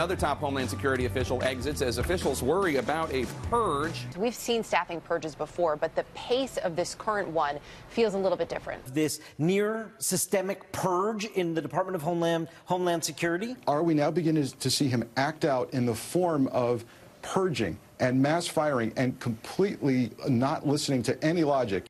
Another top Homeland Security official exits as officials worry about a purge. We've seen staffing purges before, but the pace of this current one feels a little bit different. This near systemic purge in the Department of Homeland Security? Are we now beginning to see him act out in the form of purging and mass firing and completely not listening to any logic?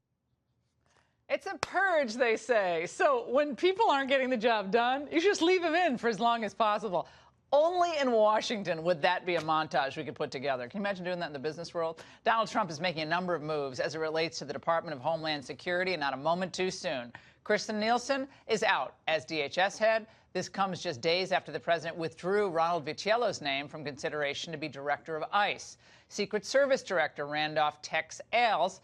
It's a purge, they say. So when people aren't getting the job done, you just leave them in for as long as possible. Only in Washington would that be a montage we could put together. Can you imagine doing that in the business world? Donald Trump is making a number of moves as it relates to the Department of Homeland Security, and not a moment too soon. Kirstjen Nielsen is out as DHS head. This comes just days after the president withdrew Ronald Vitiello's name from consideration to be director of ICE. Secret Service Director Randolph Tex Ailes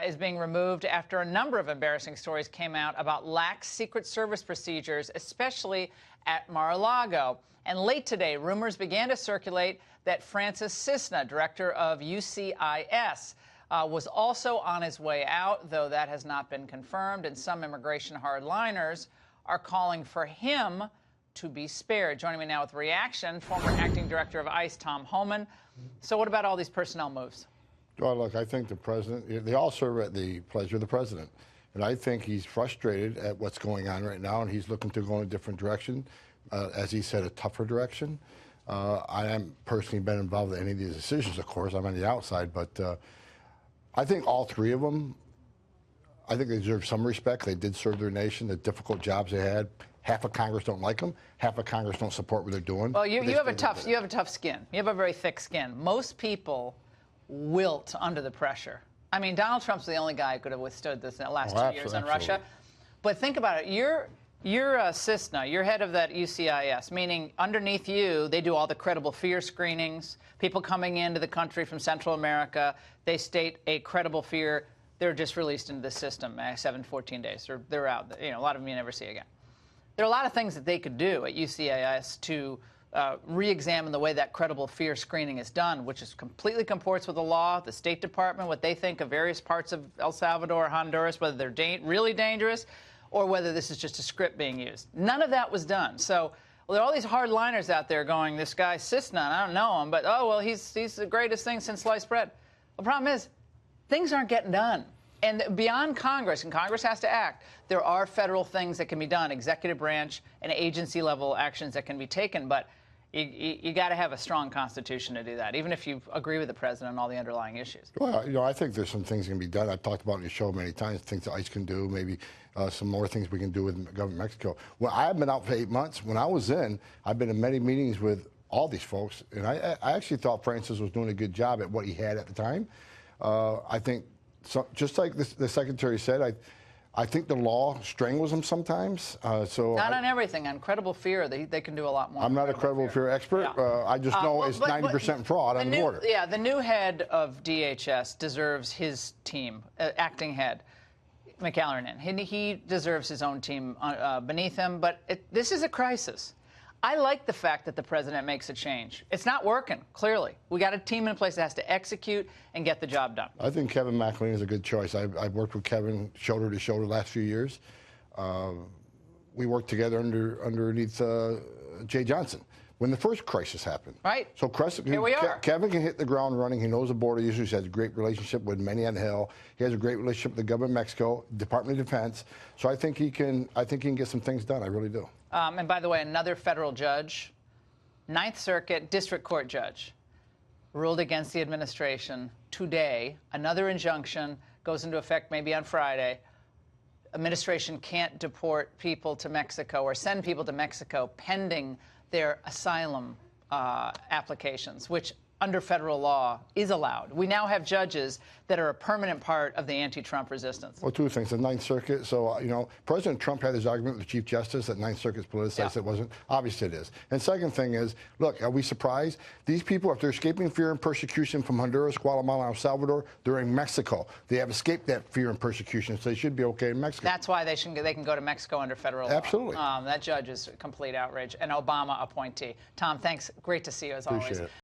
is being removed after a number of embarrassing stories came out about lax Secret Service procedures, especially at Mar-a-Lago. And late today, rumors began to circulate that Francis Cisna, director of UCIS, was also on his way out, though that has not been confirmed, and some immigration hardliners are calling for him to be spared. Joining me now with reaction, former acting director of ICE, Tom Homan. So what about all these personnel moves? Well, look, I think the president, they all serve at the pleasure of the president. And I think he's frustrated at what's going on right now, and he's looking to go in a different direction. As he said, a tougher direction. I haven't personally been involved in any of these decisions, of course. I'm on the outside. But I think all three of them, I think they deserve some respect. They did serve their nation, the difficult jobs they had. Half of Congress don't like them. Half of Congress don't support what they're doing. Well, you have a tough skin. You have a very thick skin. Most people wilt under the pressure. I mean, Donald Trump's the only guy who could have withstood this in the last 2 years on Russia. But think about it. You're Cisna, you're head of that UCIS, meaning underneath you, they do all the credible fear screenings. People coming into the country from Central America, they state a credible fear. They're just released into the system, 14 days. They're out. You know, a lot of them you never see again. There are a lot of things that they could do at UCIS to re-examine the way that credible fear screening is done, which is completely comports with the law, the State Department, what they think of various parts of El Salvador, Honduras, whether they're really dangerous, or whether this is just a script being used. None of that was done. So there are all these hardliners out there going, this guy Cisna, I don't know him, but oh, well, he's the greatest thing since sliced bread. The problem is things aren't getting done. And beyond Congress, and Congress has to act, there are federal things that can be done, executive branch and agency-level actions that can be taken. But you got to have a strong constitution to do that, even if you agree with the president on all the underlying issues. Well, you know, I think there's some things that can be done. I've talked about it in the show many times, things that ICE can do, maybe some more things we can do with government of Mexico. Well, I've been out for 8 months. When I was in, I've been in many meetings with all these folks, and I actually thought Francis was doing a good job at what he had at the time. I think, just like the secretary said, I think the law strangles them sometimes. Not on everything. On credible fear, they can do a lot more. I'm not a credible fear expert. Yeah. I just know it's 90% fraud on the border. Yeah, the new head of DHS deserves his team, acting head, McAllernan. He deserves his own team beneath him. But this is a crisis. I like the fact that the president makes a change. It's not working, clearly. We got a team in place that has to execute and get the job done. I think Kevin McAleenan is a good choice. I've worked with Kevin shoulder to shoulder the last few years. We worked together underneath Jay Johnson when the first crisis happened. Right. So here we are. Kevin can hit the ground running. He knows the border issues. He has a great relationship with many on the Hill. He has a great relationship with the government of Mexico, Department of Defense. So I think he can get some things done. I really do. And by the way, another federal judge, Ninth Circuit District Court judge, ruled against the administration today. Another injunction goes into effect maybe on Friday. Administration can't deport people to Mexico or send people to Mexico pending their asylum applications, which under federal law is allowed. We now have judges that are a permanent part of the anti-Trump resistance. Well, two things. The Ninth Circuit, so, you know, President Trump had his argument with the Chief Justice that Ninth Circuit's politicized. Yeah. It wasn't. Obviously it is. And second thing is, look, are we surprised? These people, if they're escaping fear and persecution from Honduras, Guatemala, El Salvador, they're in Mexico. They have escaped that fear and persecution, so they should be okay in Mexico. That's why they can go to Mexico under federal law. Absolutely. That judge is complete outrage, an Obama appointee. Tom, thanks. Great to see you as always. Appreciate it.